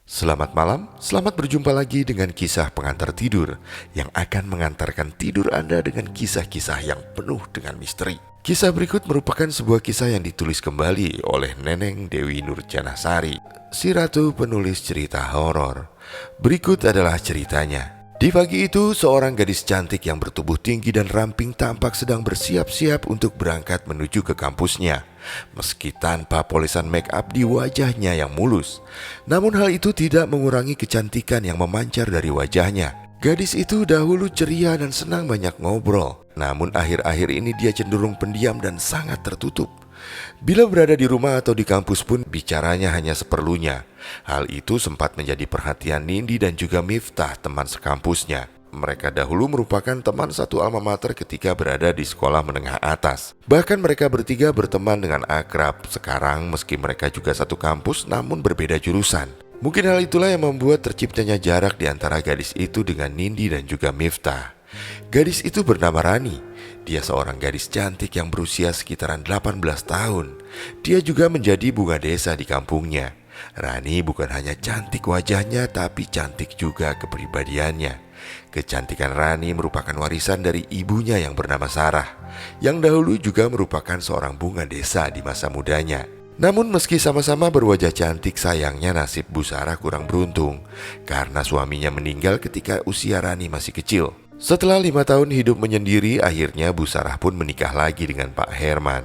Selamat malam, selamat berjumpa lagi dengan kisah pengantar tidur yang akan mengantarkan tidur Anda dengan kisah-kisah yang penuh dengan misteri. Kisah berikut merupakan sebuah kisah yang ditulis kembali oleh Neneng Dewi Nurjanasari, si ratu penulis cerita horor. Berikut adalah ceritanya. Di pagi itu, seorang gadis cantik yang bertubuh tinggi dan ramping tampak sedang bersiap-siap untuk berangkat menuju ke kampusnya. Meski tanpa polesan make up di wajahnya yang mulus, namun hal itu tidak mengurangi kecantikan yang memancar dari wajahnya. Gadis itu dahulu ceria dan senang banyak ngobrol, namun akhir-akhir ini dia cenderung pendiam dan sangat tertutup. Bila berada di rumah atau di kampus pun bicaranya hanya seperlunya. Hal itu sempat menjadi perhatian Nindi dan juga Miftah, teman sekampusnya. Mereka dahulu merupakan teman satu alma mater ketika berada di sekolah menengah atas. Bahkan mereka bertiga berteman dengan akrab. Sekarang meski mereka juga satu kampus namun berbeda jurusan. Mungkin hal itulah yang membuat terciptanya jarak di antara gadis itu dengan Nindi dan juga Miftah. Gadis itu bernama Rani. Dia seorang gadis cantik yang berusia sekitaran 18 tahun. Dia juga menjadi bunga desa di kampungnya. Rani bukan hanya cantik wajahnya, tapi cantik juga kepribadiannya. Kecantikan Rani merupakan warisan dari ibunya yang bernama Sarah, yang dahulu juga merupakan seorang bunga desa di masa mudanya. Namun meski sama-sama berwajah cantik, sayangnya nasib Bu Sarah kurang beruntung karena suaminya meninggal ketika usia Rani masih kecil. Setelah 5 tahun hidup menyendiri, akhirnya Bu Sarah pun menikah lagi dengan Pak Herman.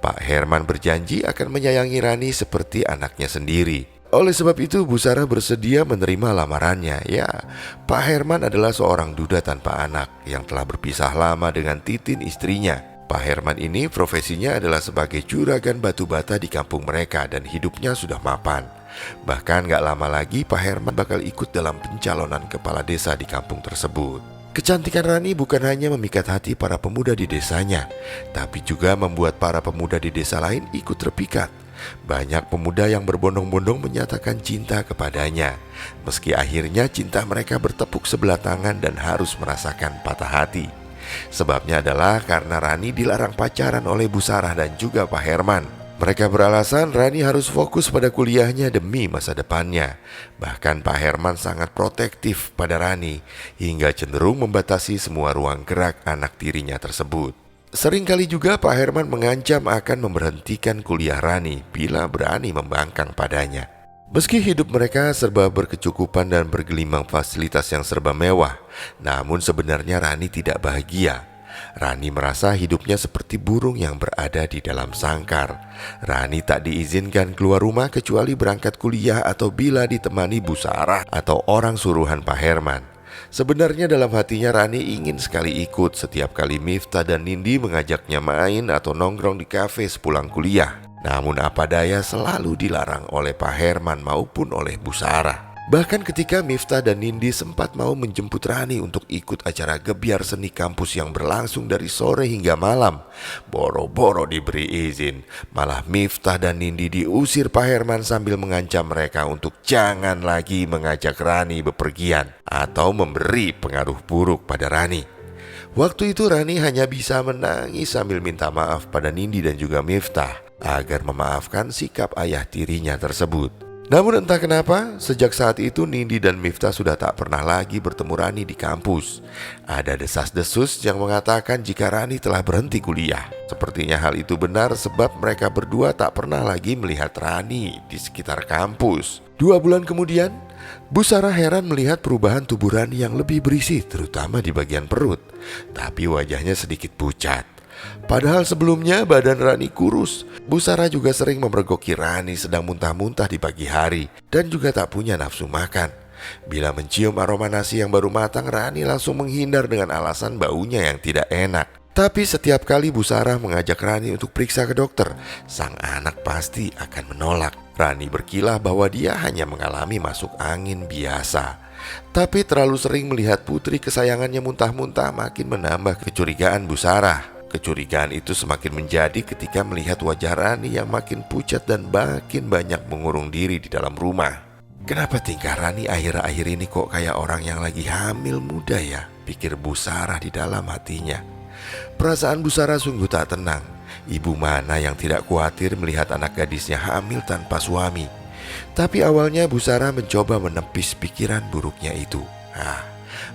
Pak Herman berjanji akan menyayangi Rani seperti anaknya sendiri. Oleh sebab itu Bu Sarah bersedia menerima lamarannya. Ya, Pak Herman adalah seorang duda tanpa anak yang telah berpisah lama dengan Titin istrinya. Pak Herman ini profesinya adalah sebagai juragan batu bata di kampung mereka dan hidupnya sudah mapan. Bahkan gak lama lagi Pak Herman bakal ikut dalam pencalonan kepala desa di kampung tersebut. Kecantikan Rani bukan hanya memikat hati para pemuda di desanya, tapi juga membuat para pemuda di desa lain ikut terpikat. Banyak pemuda yang berbondong-bondong menyatakan cinta kepadanya. Meski akhirnya cinta mereka bertepuk sebelah tangan dan harus merasakan patah hati. Sebabnya adalah karena Rani dilarang pacaran oleh Bu Sarah dan juga Pak Herman. Mereka beralasan Rani harus fokus pada kuliahnya demi masa depannya. Bahkan Pak Herman sangat protektif pada Rani hingga cenderung membatasi semua ruang gerak anak tirinya tersebut. Seringkali juga Pak Herman mengancam akan memberhentikan kuliah Rani bila berani membangkang padanya. Meski hidup mereka serba berkecukupan dan bergelimang fasilitas yang serba mewah, namun sebenarnya Rani tidak bahagia. Rani merasa hidupnya seperti burung yang berada di dalam sangkar. Rani tak diizinkan keluar rumah kecuali berangkat kuliah atau bila ditemani Bu Sarah atau orang suruhan Pak Herman. Sebenarnya dalam hatinya Rani ingin sekali ikut setiap kali Miftah dan Nindi mengajaknya main atau nongkrong di kafe sepulang kuliah. Namun apa daya selalu dilarang oleh Pak Herman maupun oleh Bu Sarah. Bahkan ketika Miftah dan Nindi sempat mau menjemput Rani untuk ikut acara gebyar seni kampus yang berlangsung dari sore hingga malam, boro-boro diberi izin, malah Miftah dan Nindi diusir Pak Herman sambil mengancam mereka untuk jangan lagi mengajak Rani bepergian atau memberi pengaruh buruk pada Rani. Waktu itu Rani hanya bisa menangis sambil minta maaf pada Nindi dan juga Miftah agar memaafkan sikap ayah tirinya tersebut. Namun entah kenapa, sejak saat itu Nindi dan Miftah sudah tak pernah lagi bertemu Rani di kampus. Ada desas-desus yang mengatakan jika Rani telah berhenti kuliah. Sepertinya hal itu benar sebab mereka berdua tak pernah lagi melihat Rani di sekitar kampus. 2 bulan kemudian, Bu Sarah heran melihat perubahan tubuh Rani yang lebih berisi, terutama di bagian perut. Tapi wajahnya sedikit pucat. Padahal sebelumnya badan Rani kurus. Bu Sarah juga sering memergoki Rani sedang muntah-muntah di pagi hari dan juga tak punya nafsu makan. Bila mencium aroma nasi yang baru matang, Rani langsung menghindar dengan alasan baunya yang tidak enak. Tapi setiap kali Bu Sarah mengajak Rani untuk periksa ke dokter, sang anak pasti akan menolak. Rani berkilah bahwa dia hanya mengalami masuk angin biasa. Tapi terlalu sering melihat putri kesayangannya muntah-muntah makin menambah kecurigaan Bu Sarah. Kecurigaan itu semakin menjadi ketika melihat wajah Rani yang makin pucat dan makin banyak mengurung diri di dalam rumah. Kenapa tingkah Rani akhir-akhir ini kok kayak orang yang lagi hamil muda ya? Pikir Bu Sarah di dalam hatinya. Perasaan Bu Sarah sungguh tak tenang. Ibu mana yang tidak khawatir melihat anak gadisnya hamil tanpa suami? Tapi awalnya Bu Sarah mencoba menepis pikiran buruknya itu.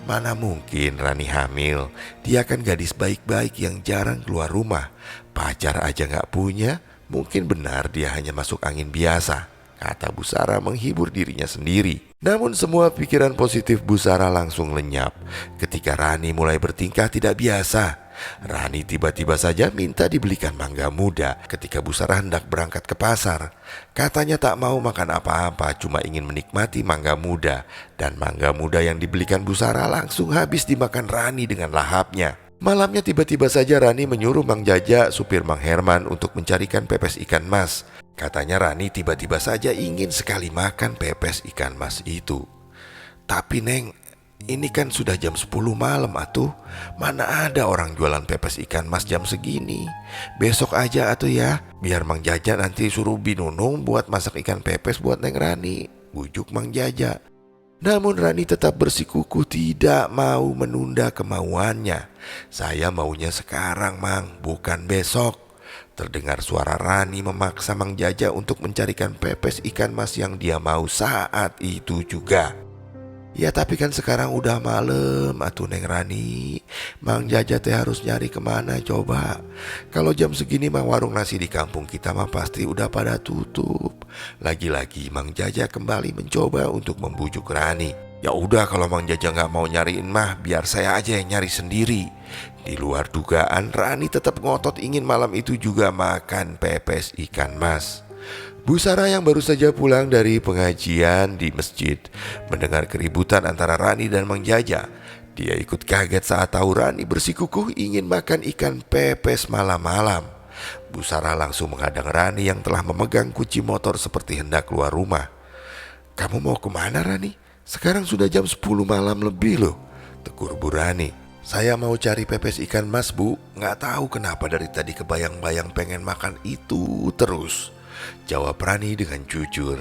Mana mungkin Rani hamil? Dia kan gadis baik-baik yang jarang keluar rumah. Pacar aja gak punya. Mungkin benar dia hanya masuk angin biasa, kata Bu Sarah menghibur dirinya sendiri. Namun semua pikiran positif Bu Sarah langsung lenyap ketika Rani mulai bertingkah tidak biasa. Rani tiba-tiba saja minta dibelikan mangga muda ketika Bu Sarah hendak berangkat ke pasar. Katanya tak mau makan apa-apa, cuma ingin menikmati mangga muda. Dan mangga muda yang dibelikan Bu Sarah langsung habis dimakan Rani dengan lahapnya. Malamnya tiba-tiba saja Rani menyuruh Mang Jaja, supir Mang Herman, untuk mencarikan pepes ikan mas. Katanya Rani tiba-tiba saja ingin sekali makan pepes ikan mas itu. Tapi Neng, ini kan sudah jam 10 malam atuh. Mana ada orang jualan pepes ikan mas jam segini. Besok aja atuh ya. Biar Mang Jaja nanti suruh Binunung buat masak ikan pepes buat Neng Rani, bujuk Mang Jaja. Namun Rani tetap bersikukuh tidak mau menunda kemauannya. Saya maunya sekarang Mang, bukan besok. Terdengar suara Rani memaksa Mang Jaja untuk mencarikan pepes ikan mas yang dia mau saat itu juga. Ya tapi kan sekarang udah malam atuh Neng Rani. Mang Jaja teh harus nyari kemana coba? Kalau jam segini mah warung nasi di kampung kita mah pasti udah pada tutup. Lagi-lagi Mang Jaja kembali mencoba untuk membujuk Rani. Ya udah kalau Mang Jaja gak mau nyariin mah biar saya aja yang nyari sendiri. Di luar dugaan Rani tetap ngotot ingin malam itu juga makan pepes ikan mas. Bu Sarah yang baru saja pulang dari pengajian di masjid mendengar keributan antara Rani dan Mang Jaja. Dia ikut kaget saat tahu Rani bersikukuh ingin makan ikan pepes malam-malam. Bu Sarah langsung menghadang Rani yang telah memegang kunci motor seperti hendak keluar rumah. "Kamu mau kemana Rani? Sekarang sudah jam 10 malam lebih loh," tegur Bu Rani. "Saya mau cari pepes ikan mas Bu. Nggak tahu kenapa dari tadi kebayang-bayang pengen makan itu terus," jawab Rani dengan jujur.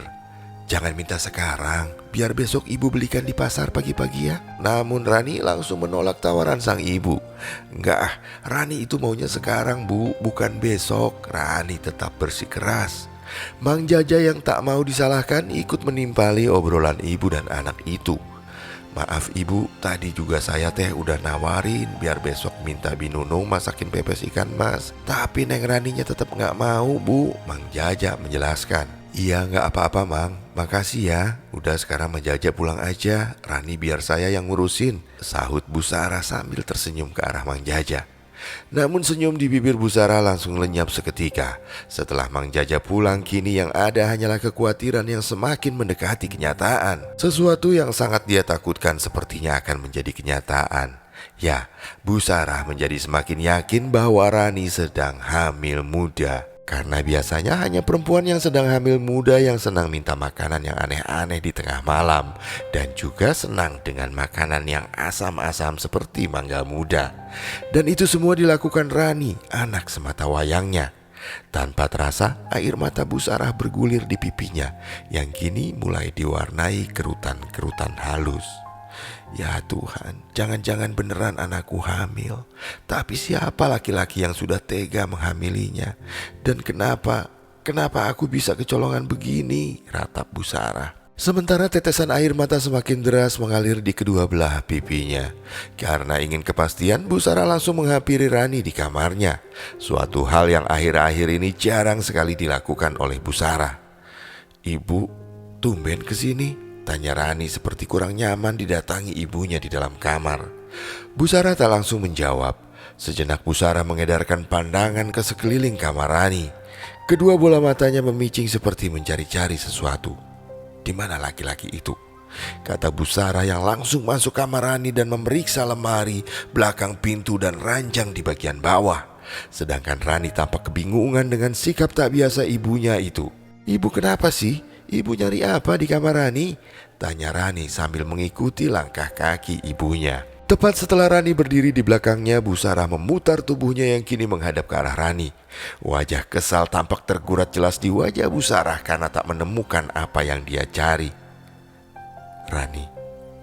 "Jangan minta sekarang, biar besok ibu belikan di pasar pagi-pagi ya." Namun Rani langsung menolak tawaran sang ibu. "Enggak, Rani itu maunya sekarang Bu, bukan besok." Rani tetap bersikeras. Mang Jaja yang tak mau disalahkan ikut menimpali obrolan ibu dan anak itu. "Maaf ibu, tadi juga saya teh udah nawarin biar besok minta Binunung masakin pepes ikan mas. Tapi Neng Raninya tetap gak mau Bu," Mang Jaja menjelaskan. "Iya gak apa-apa Mang, makasih ya. Udah sekarang Mang Jaja pulang aja, Rani biar saya yang ngurusin," sahut Bu Sarah sambil tersenyum ke arah Mang Jaja. Namun senyum di bibir Bu Sarah langsung lenyap seketika. Setelah Mang Jaja pulang, kini yang ada hanyalah kekhawatiran yang semakin mendekati kenyataan. Sesuatu yang sangat dia takutkan sepertinya akan menjadi kenyataan. Ya, Bu Sarah menjadi semakin yakin bahwa Rani sedang hamil muda. Karena biasanya hanya perempuan yang sedang hamil muda yang senang minta makanan yang aneh-aneh di tengah malam. Dan juga senang dengan makanan yang asam-asam seperti mangga muda. Dan itu semua dilakukan Rani, anak semata wayangnya. Tanpa terasa air mata Bu Sarah bergulir di pipinya yang kini mulai diwarnai kerutan-kerutan halus. Ya Tuhan, jangan-jangan beneran anakku hamil. Tapi siapa laki-laki yang sudah tega menghamilinya? Dan kenapa aku bisa kecolongan begini? Ratap Bu Sarah. Sementara tetesan air mata semakin deras mengalir di kedua belah pipinya. Karena ingin kepastian, Bu Sarah langsung menghampiri Rani di kamarnya. Suatu hal yang akhir-akhir ini jarang sekali dilakukan oleh Bu Sarah. "Ibu, tumben kesini?" tanya Rani seperti kurang nyaman didatangi ibunya di dalam kamar. Bu Sarah tak langsung menjawab. Sejenak Bu Sarah mengedarkan pandangan ke sekeliling kamar Rani. Kedua bola matanya memicing seperti mencari-cari sesuatu. "Di mana laki-laki itu?" kata Bu Sarah yang langsung masuk kamar Rani dan memeriksa lemari, belakang pintu dan ranjang di bagian bawah. Sedangkan Rani tampak kebingungan dengan sikap tak biasa ibunya itu. "Ibu kenapa sih? Ibu nyari apa di kamar Rani?" tanya Rani sambil mengikuti langkah kaki ibunya. Tepat setelah Rani berdiri di belakangnya, Bu Sarah memutar tubuhnya yang kini menghadap ke arah Rani. Wajah kesal tampak tergurat jelas di wajah Bu Sarah karena tak menemukan apa yang dia cari. "Rani,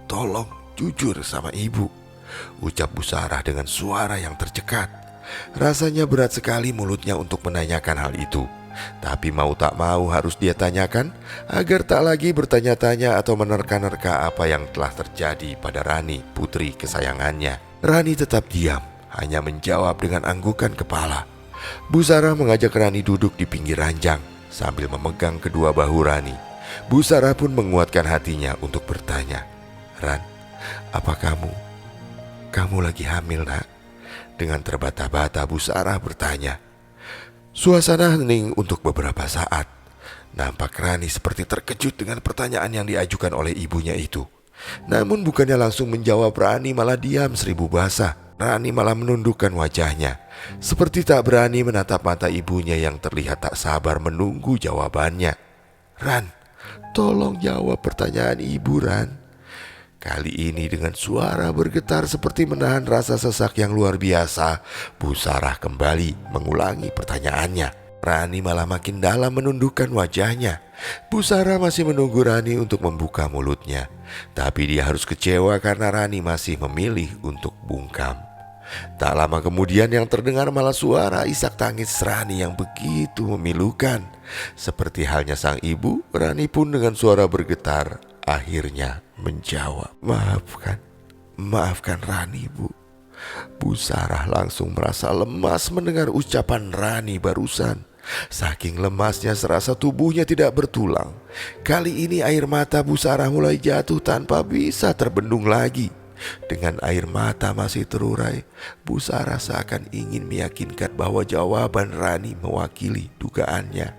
tolong jujur sama ibu," ucap Bu Sarah dengan suara yang tercekat. Rasanya berat sekali mulutnya untuk menanyakan hal itu. Tapi mau tak mau harus dia tanyakan agar tak lagi bertanya-tanya atau menerka-nerka apa yang telah terjadi pada Rani, putri kesayangannya. Rani tetap diam, hanya menjawab dengan anggukan kepala. Bu Sarah mengajak Rani duduk di pinggir ranjang sambil memegang kedua bahu Rani. Bu Sarah pun menguatkan hatinya untuk bertanya, "Ran, apa kamu lagi hamil, Nak?" Dengan terbata-bata Bu Sarah bertanya. Suasana hening untuk beberapa saat. Nampak Rani seperti terkejut dengan pertanyaan yang diajukan oleh ibunya itu. Namun bukannya langsung menjawab, Rani malah diam seribu bahasa. Rani malah menundukkan wajahnya, seperti tak berani menatap mata ibunya yang terlihat tak sabar menunggu jawabannya. "Ran, tolong jawab pertanyaan ibu, Ran." Kali ini dengan suara bergetar seperti menahan rasa sesak yang luar biasa, Bu Sarah kembali mengulangi pertanyaannya. Rani malah makin dalam menundukkan wajahnya. Bu Sarah masih menunggu Rani untuk membuka mulutnya. Tapi dia harus kecewa karena Rani masih memilih untuk bungkam. Tak lama kemudian yang terdengar malah suara isak tangis Rani yang begitu memilukan. Seperti halnya sang ibu, Rani pun dengan suara bergetar akhirnya menjawab, Maafkan Rani, Bu." Bu Sarah langsung merasa lemas mendengar ucapan Rani barusan. Saking lemasnya serasa tubuhnya tidak bertulang. Kali ini air mata Bu Sarah mulai jatuh tanpa bisa terbendung lagi. Dengan air mata masih terurai, Bu Sarah seakan ingin meyakinkan bahwa jawaban Rani mewakili dugaannya.